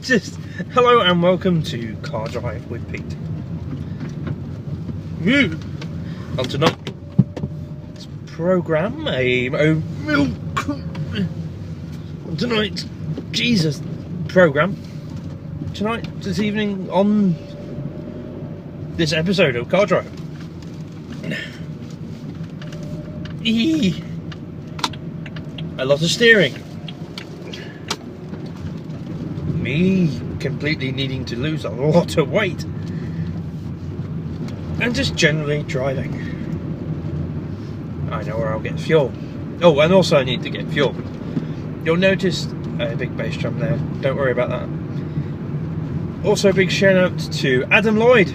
Just hello and welcome to Car Drive with Pete. On tonight's program, tonight's Jesus program. This evening on this episode of Car Drive. A lot of steering. Me completely needing to lose a lot of weight. And just generally driving. I know where I'll get fuel. Oh, and also I need to get fuel. You'll notice a big bass drum there. Don't worry about that. Also, a big shout out to Adam Lloyd.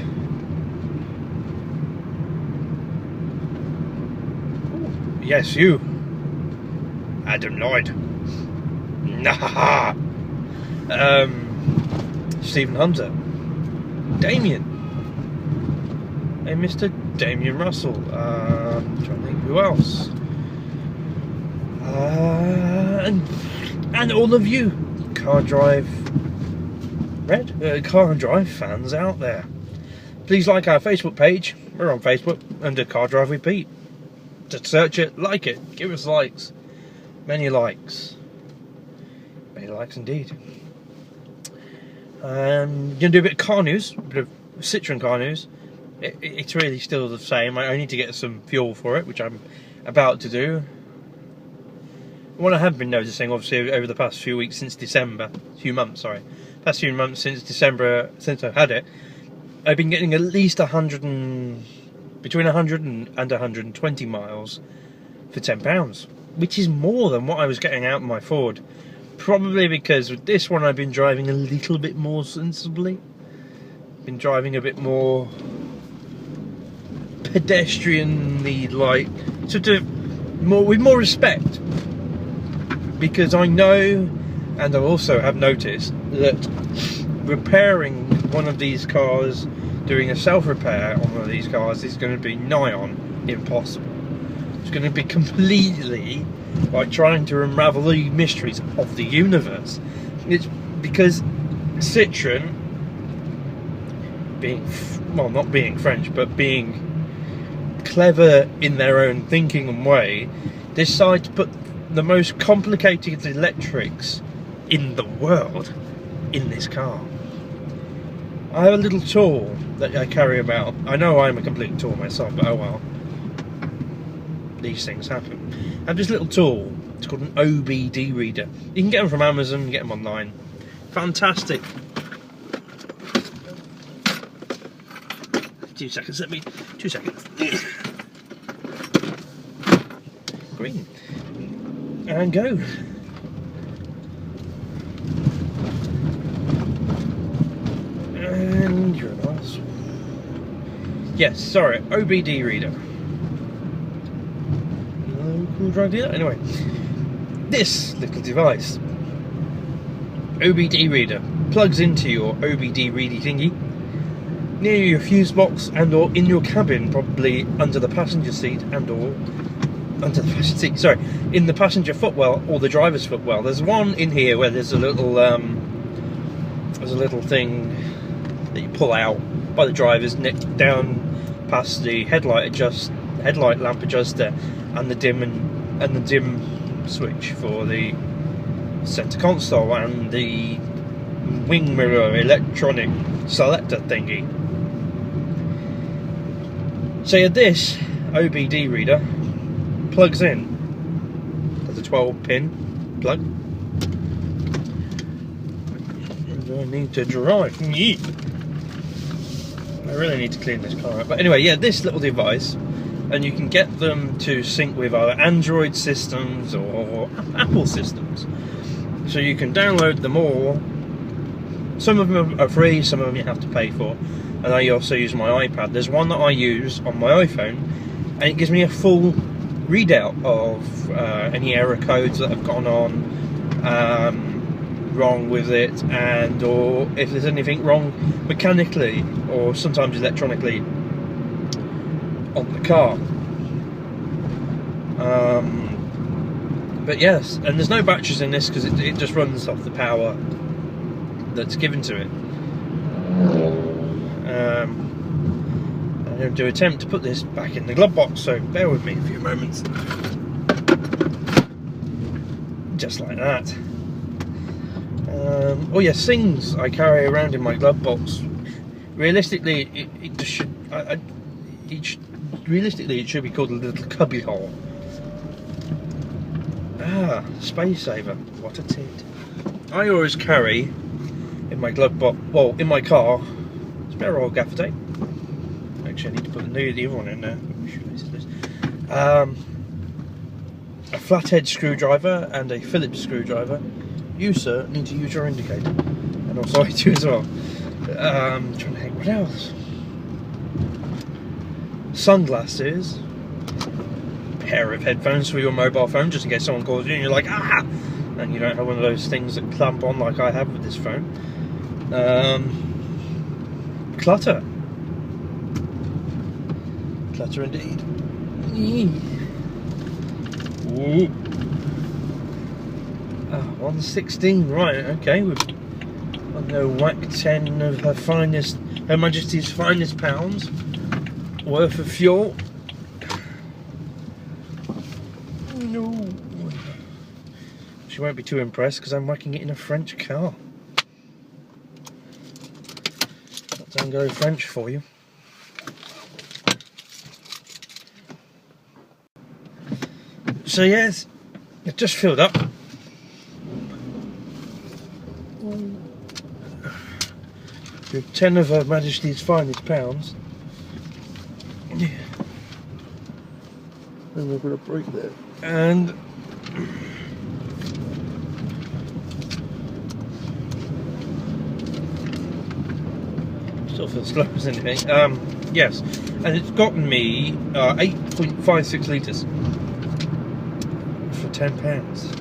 Ooh, yes, you. Adam Lloyd. Nah. Stephen Hunter. Damien. And Mr. Damien Russell. I'm trying to think who else. And all of you Car Drive Car Drive fans out there. Please like our Facebook page. We're on Facebook under Car Drive with Pete. Just search it, like it, give us likes. Many likes. Many likes indeed. Gonna do a bit of car news, a bit of Citroen car news. It's really still the same. I need to get some fuel for it, which I'm about to do. What I have been noticing, obviously, over the past few weeks since December, past few months since December, since I've had it, I've been getting at least between 100 and 120 miles for £10, which is more than what I was getting out of my Ford. Probably because with this one I've been driving a little bit more sensibly. Been driving a bit more pedestrianly, like, sort of more with more respect. Because I know, and I also have noticed, that repairing one of these cars, doing a self-repair on one of these cars is going to be nigh on impossible. It's going to be completely like trying to unravel the mysteries of the universe. It's because Citroen, not being French, but being clever in their own thinking and way, decide to put the most complicated electrics in the world in this car. I have a little tool that I carry about. I know I'm a complete tool myself, but oh well. These things happen. I have this little tool. It's called an OBD reader. You can get them from Amazon, get them online. Fantastic. 2 seconds, 2 seconds. Green. And go. And you're an ass. Yes, sorry, OBD reader. Cool drug dealer. Anyway, this little device, OBD reader, plugs into your OBD ready thingy near your fuse box and or in your cabin, probably under the passenger seat and or under the passenger seat. Sorry, in the passenger footwell or the driver's footwell. There's one in here where there's a little thing that you pull out by the driver's neck down past the headlight lamp adjuster and the dim switch for the center console and the wing mirror electronic selector thingy. So yeah, this OBD reader plugs in. There's a 12-pin plug. And I need to drive. I really need to clean this car up. But anyway, yeah, this little device, and you can get them to sync with either Android systems or Apple systems. So you can download them all. Some of them are free, some of them you have to pay for. And I also use my iPad. There's one that I use on my iPhone, and it gives me a full readout of any error codes that have gone on wrong with it, and or if there's anything wrong mechanically or sometimes electronically on the car. But yes, and there's no batteries in this because it just runs off the power that's given to it. I'm going to attempt to put this back in the glove box, so bear with me a few moments. Just like that. Oh yes, things I carry around in my glove box. Realistically, it just should. Realistically, it should be called a little cubby hole. Ah, space saver. What a tit. I always carry in my glove box, well, in my car, spare old gaffer tape. Actually, I need to put the other one in there. A flathead screwdriver and a Phillips screwdriver. You, sir, need to use your indicator. And also I do as well. Trying to think, what else? Sunglasses. Pair of headphones for your mobile phone, just in case someone calls you and you're like, ah! And you don't have one of those things that clamp on like I have with this phone. Clutter. Clutter indeed. Ooh. Oh, 116, right, okay. We've got no whack 10 of Her Majesty's finest pounds worth of fuel. No. She won't be too impressed because I'm whacking it in a French car. That's Anglo French for you. So yes, it just filled up. With 10 of Her Majesty's finest pounds. Yeah. And we're going to break that. And still feels slow as anything. Yes, and it's gotten me 8.56 litres. For £10.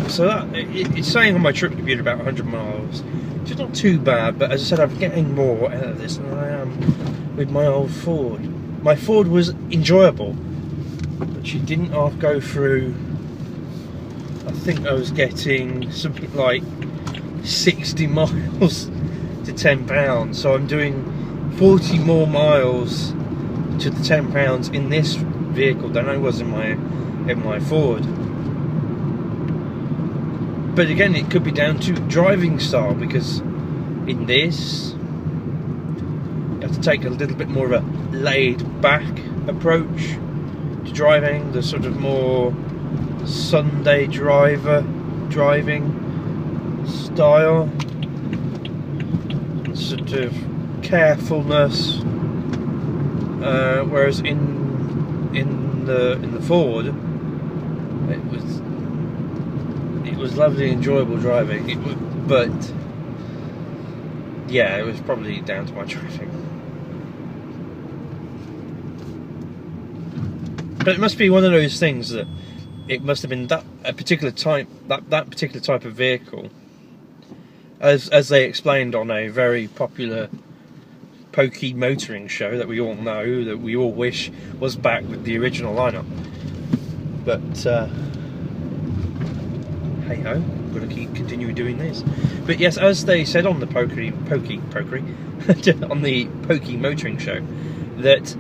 So that it's saying on my trip computer about 100 miles, which is not too bad. But as I said, I'm getting more out of this than I am with my old Ford. My Ford was enjoyable, but she didn't half go through. I think I was getting something like 60 miles to £10. So I'm doing 40 more miles to the £10 in this vehicle than I was in my Ford. But again, it could be down to driving style, because in this you have to take a little bit more of a laid back approach to driving, the sort of more Sunday driving style, sort of carefulness, whereas in the Ford it was lovely, enjoyable driving. But yeah, it was probably down to my driving. But it must be one of those things that it must have been that particular type of vehicle, as they explained on a very popular pokey motoring show that we all know, that we all wish was back with the original lineup. But hey ho, I'm going to continue doing this. But yes, as they said on the pokey on the pokey motoring show, that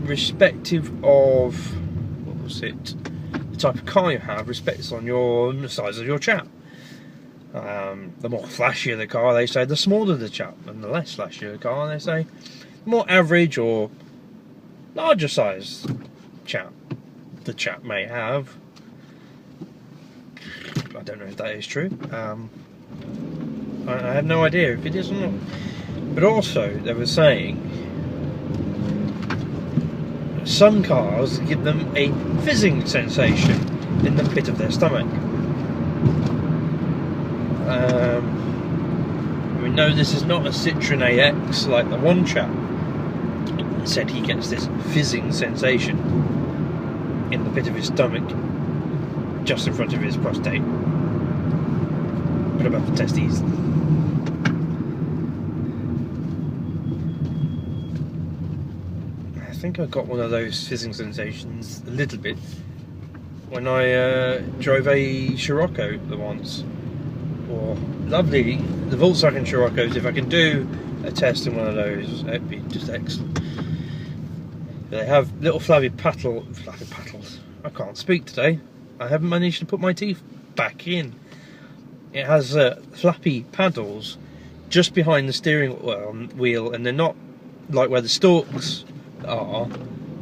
respective of the type of car you have, respects on the size of your chap. The more flashier the car, they say, the smaller the chap, and the less flashier the car, they say, the more average or larger size chap the chap may have. I don't know if that is true. I have no idea if it is or not. But also, they were saying some cars give them a fizzing sensation in the pit of their stomach. We know this is not a Citroen AX like the one chap said he gets this fizzing sensation in the pit of his stomach, just in front of his prostate, but above the testes. think I got one of those fizzing sensations a little bit when I drove a Scirocco the once. Or lovely, the Volkswagen Scirocco's. If I can do a test in one of those, it'd be just excellent. They have little flappy paddles. I can't speak today. I haven't managed to put my teeth back in. It has flappy paddles just behind the steering wheel, and they're not like where the stalks are,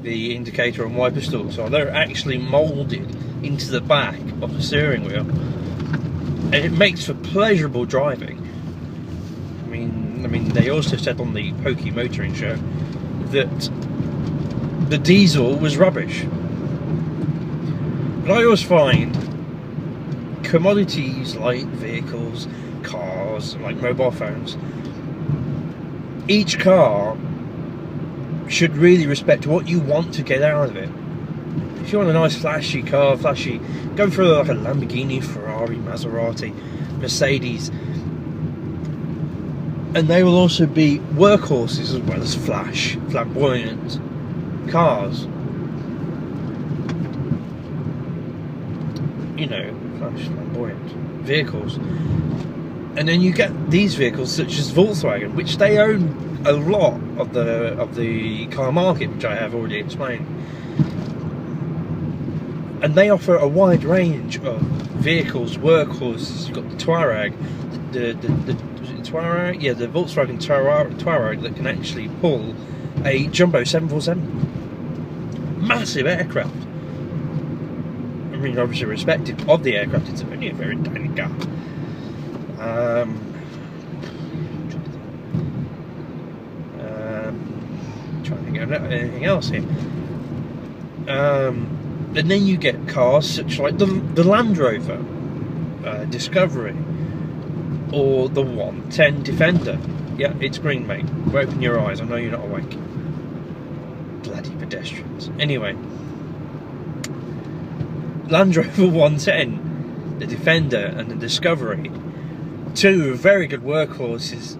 the indicator and wiper stalks are. They're actually moulded into the back of the steering wheel, and it makes for pleasurable driving. I mean, they also said on the Pokey Motoring show that the diesel was rubbish. But I always find commodities like vehicles, cars, like mobile phones, each car should really respect what you want to get out of it. If you want a nice flashy car, go for like a Lamborghini, Ferrari, Maserati, Mercedes, and they will also be workhorses as well as flamboyant cars. You know, flamboyant vehicles. And then you get these vehicles such as Volkswagen, which they own a lot of the car market, which I have already explained. And they offer a wide range of vehicles, workhorses. You've got the Touareg, the Touareg, yeah, the Volkswagen Touareg that can actually pull a jumbo 747, massive aircraft. I mean, obviously respective of the aircraft, it's only a very tiny car. Trying to think of anything else here. And then you get cars such like the Land Rover Discovery or the 110 Defender. Yeah, it's green, mate. Open your eyes. I know you're not awake. Bloody pedestrians. Anyway, Land Rover 110, the Defender and the Discovery, two very good workhorses.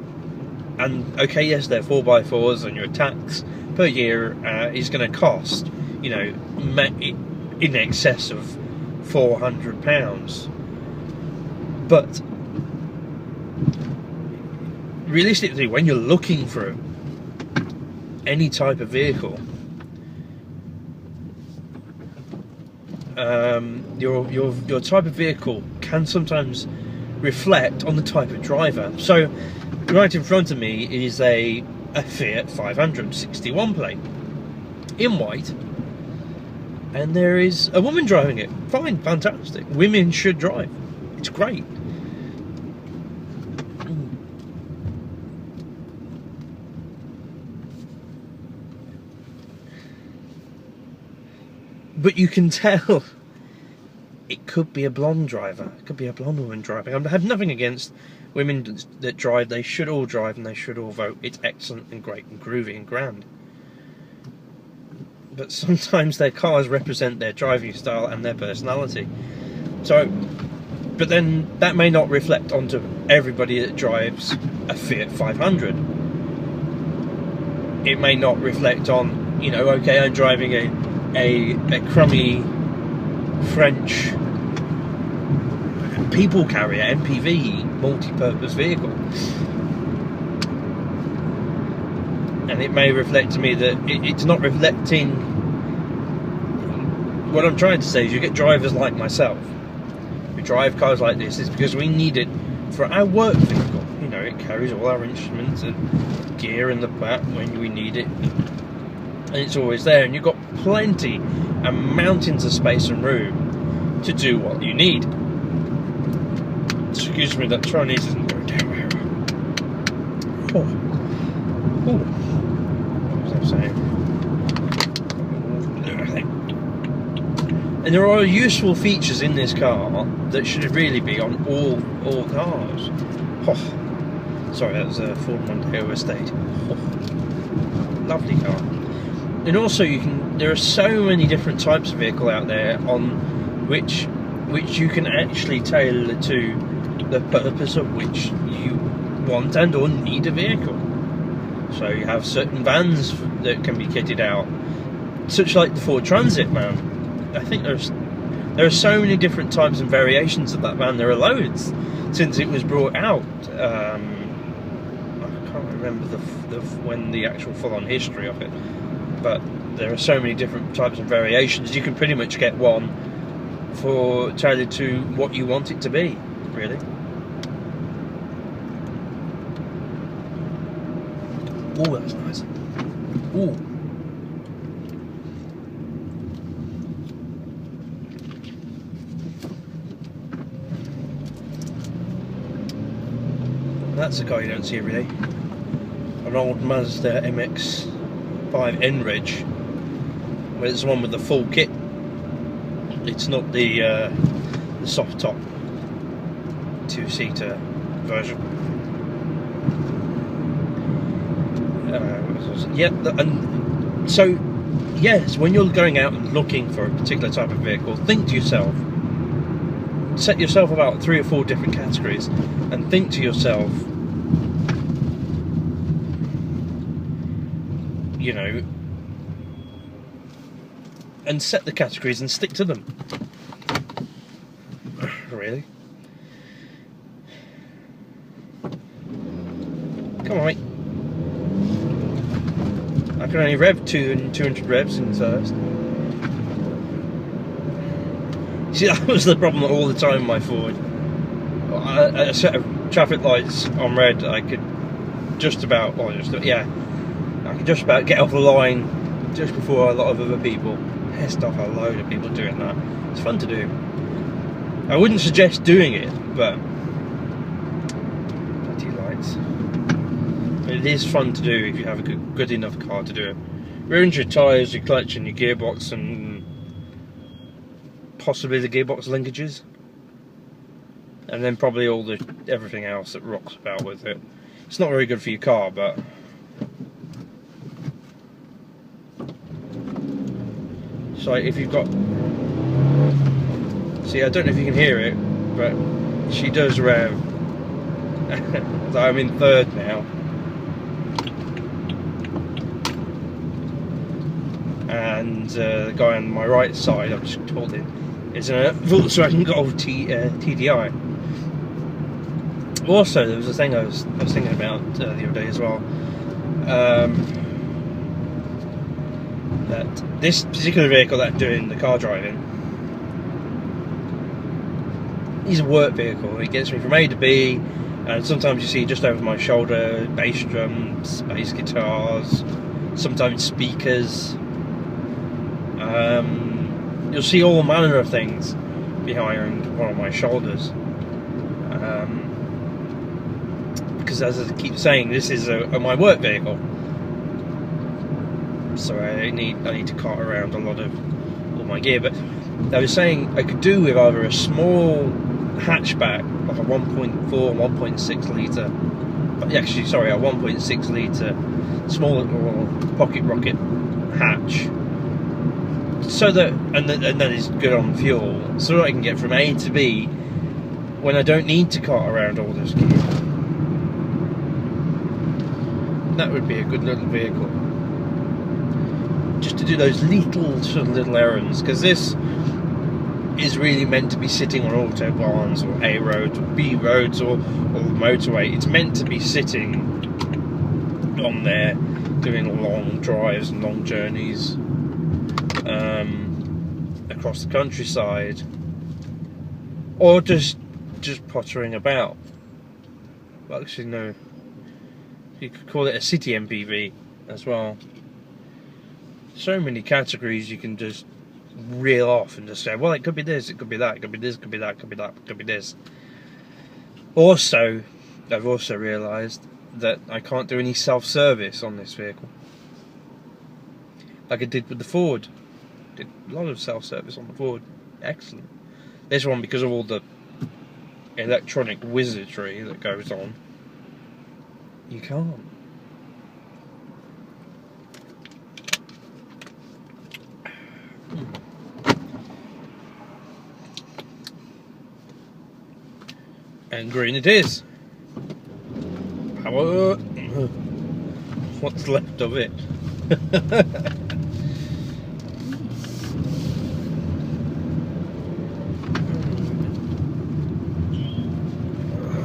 And okay, yes, they're 4x4s, and your tax per year is going to cost, you know, in excess of £400. But realistically, when you're looking for any type of vehicle, your type of vehicle can sometimes reflect on the type of driver. So right in front of me is a Fiat 500 61 plate in white, and there is a woman driving it. Fine, fantastic. Women should drive. It's great. But you can tell it could be a blonde driver. It could be a blonde woman driving. I have nothing against women that drive. They should all drive and they should all vote. It's excellent and great and groovy and grand. But sometimes their cars represent their driving style and their personality. So, but then that may not reflect onto everybody that drives a Fiat 500. It may not reflect on, you know, okay, I'm driving a crummy French people carrier, MPV, multi-purpose vehicle, and it may reflect to me that it's not reflecting. What I'm trying to say is you get drivers like myself who drive cars like this is because we need it for our work vehicle. You know, it carries all our instruments and gear in the back when we need it, and it's always there, and you've got plenty and mountains of space and room to do what you need. Excuse me, that Chinese isn't going down very well. What was I saying? And there are useful features in this car that should really be on all cars. Oh, sorry, that was a Ford Mondeo Estate. Oh, lovely car. And also, there are so many different types of vehicle out there on which you can actually tailor to the purpose of which you want and or need a vehicle. So you have certain vans that can be kitted out, such like the Ford Transit, man. I think there are so many different types and variations of that van. There are loads since it was brought out. I can't remember when the actual full-on history of it, but there are so many different types and variations. You can pretty much get one for tailored to what you want it to be, really. Oh, that's nice. Ooh. That's a car you don't see every day. An old Mazda MX-5 N-Reg, where it's the one with the full kit. It's not the soft top two-seater version. And so yes, when you're going out and looking for a particular type of vehicle, think to yourself, set yourself about 3 or 4 different categories, and think to yourself, you know, and set the categories and stick to them. Really? Come on, mate. I can only rev 200 revs in first. See, that was the problem all the time with my Ford. A set of traffic lights on red, I could just about, I could just about get off the line just before a lot of other people. Pissed off a load of people doing that. It's fun to do. I wouldn't suggest doing it, but bloody lights. It is fun to do if you have a good enough car to do it. Ruins your tyres, your clutch and your gearbox, and possibly the gearbox linkages, and then probably everything else that rocks about with it. It's not very good for your car, but so if you've got, see, I don't know if you can hear it, but she does rev. So I'm in third now, and the guy on my right side, I've just told him, is a Volkswagen Golf TDI. Also, there was a thing I was thinking about the other day as well. That this particular vehicle that I'm doing the car driving is a work vehicle. It gets me from A to B, and sometimes you see just over my shoulder bass drums, bass guitars, sometimes speakers. You'll see all manner of things behind one of my shoulders, because as I keep saying, this is my work vehicle, so I need to cart around a lot of all my gear. But I was saying I could do with either a small hatchback, like a 1.4, 1.6 litre, but actually sorry, a 1.6 litre small little pocket rocket hatch, so that and that is good on fuel, so that I can get from A to B when I don't need to cart around all this gear. That would be a good little vehicle, just to do those little errands, because this is really meant to be sitting on autobahns or A roads or B roads or motorway. It's meant to be sitting on there doing long drives and long journeys across the countryside, or just pottering about. Well, actually no, you could call it a city MPV as well. So many categories you can just reel off and just say, well, it could be this, it could be that, it could be this, it could be that, it could be that, it could be this. Also, I've also realised that I can't do any self-service on this vehicle, like I did with the Ford. Did a lot of self-service on the Ford. Excellent. This one, because of all the electronic wizardry that goes on, you can't. And green it is. Power. What what's left of it.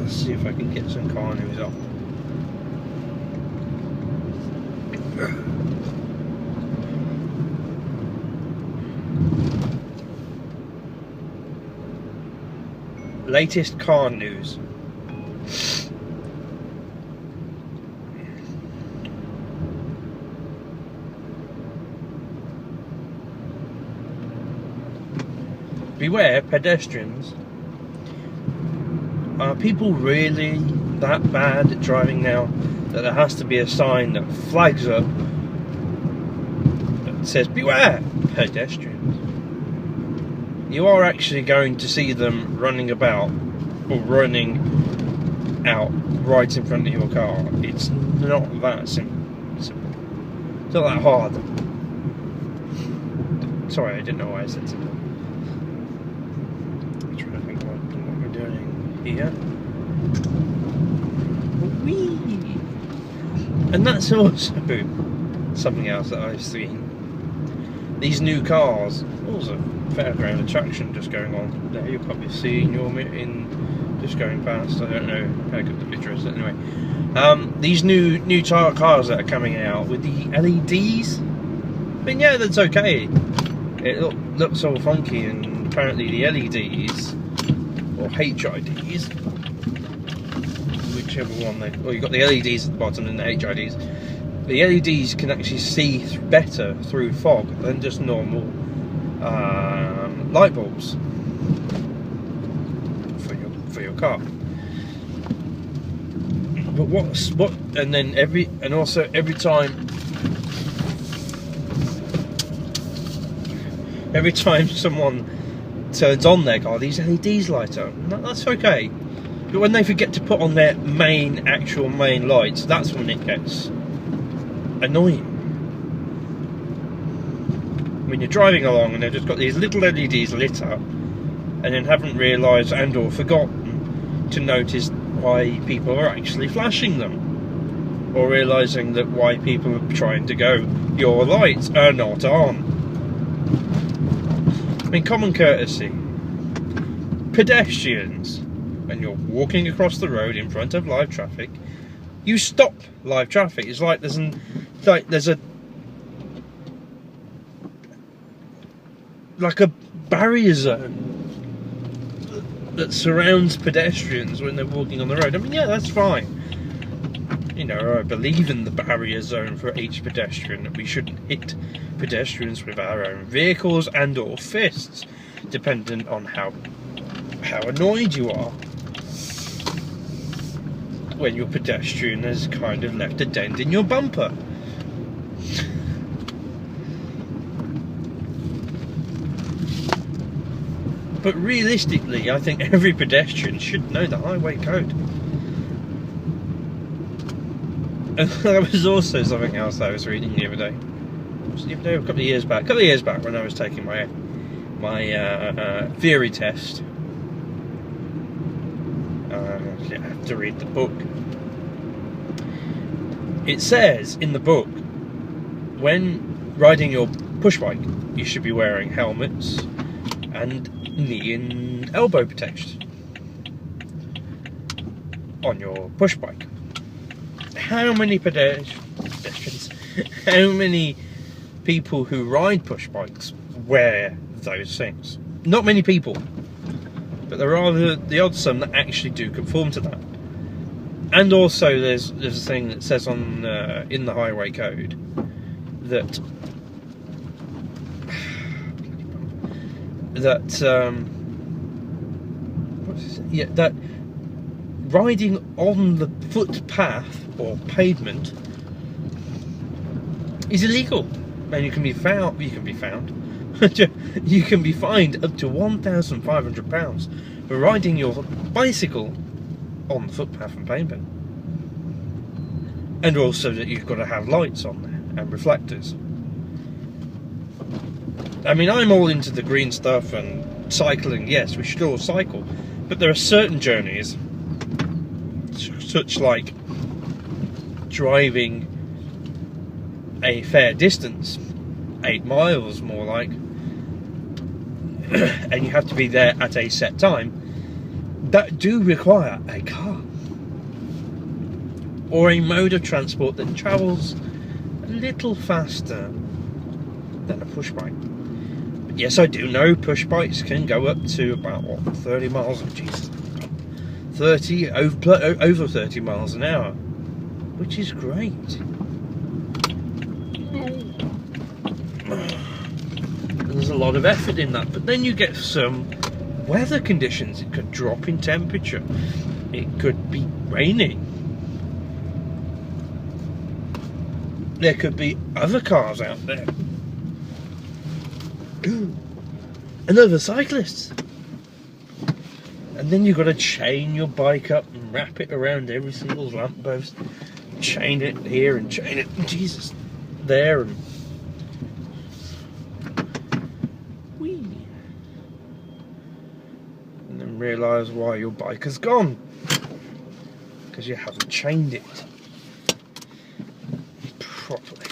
Let's see if I can get some car news up. Latest car news. Beware pedestrians. Are people really that bad at driving now that there has to be a sign that flags up that says beware pedestrians? You are actually going to see them running about or running out right in front of your car. It's not that simple. It's not that hard. Sorry, I didn't know why I said simple. I'm trying to think what we're doing here. Whee! And that's also something else that I've seen. These new cars, there's a fairground attraction just going on there. You're probably seeing just going past. I don't know how good the picture is. Anyway, these new cars that are coming out with the LEDs. I mean, yeah, that's okay. It looks all funky, and apparently the LEDs or HIDs, whichever one you've got the LEDs at the bottom and the HIDs. The LEDs can actually see better through fog than just normal light bulbs for your car. But every time someone turns on their car, these LEDs light up. That's okay. But when they forget to put on their actual main lights, that's when it gets annoying. When you're driving along and they've just got these little LEDs lit up and then haven't realised and or forgotten to notice why people are actually flashing them, or realising that why people are trying to go, your lights are not on. I mean, common courtesy. Pedestrians, when you're walking across the road in front of live traffic, you stop live traffic. It's like there's a barrier zone that surrounds pedestrians when they're walking on the road. I mean, yeah, that's fine. You know, I believe in the barrier zone for each pedestrian, that we shouldn't hit pedestrians with our own vehicles and or fists, dependent on how annoyed you are when your pedestrian has kind of left a dent in your bumper. But realistically, I think every pedestrian should know the highway code. And there was also something else I was reading the other day. A couple of years back when I was taking my theory test. I have to read the book. It says in the book, when riding your push bike, you should be wearing helmets and knee and elbow protection on your push bike. How many pedestrians, how many people who ride push bikes wear those things? Not many people, but there are the odd some that actually do conform to that. And also there's a thing that says on in the highway code that that riding on the footpath or pavement is illegal, and you can be fined up to £1,500 for riding your bicycle on the footpath and pavement. And also that you've got to have lights on there and reflectors. I mean, I'm all into the green stuff and cycling. Yes, we should all cycle, but there are certain journeys, such like driving a fair distance, 8 miles more like, and you have to be there at a set time, that do require a car or a mode of transport that travels a little faster than a push bike. But yes, I do know push bikes can go up to about, what, 30 miles, Jesus, 30, over 30 miles an hour, which is great. There's a lot of effort in that, but then you get some weather conditions. It could drop in temperature, it could be raining, there could be other cars out there and other cyclists, and then you've got to chain your bike up and wrap it around every single lamppost, chain it here and chain it, Jesus, there, and realise why your bike has gone, because you haven't chained it properly.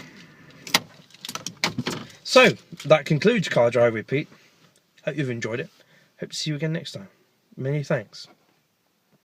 So that concludes Car Drive with Pete. Hope you've enjoyed it. Hope to see you again next time. Many thanks.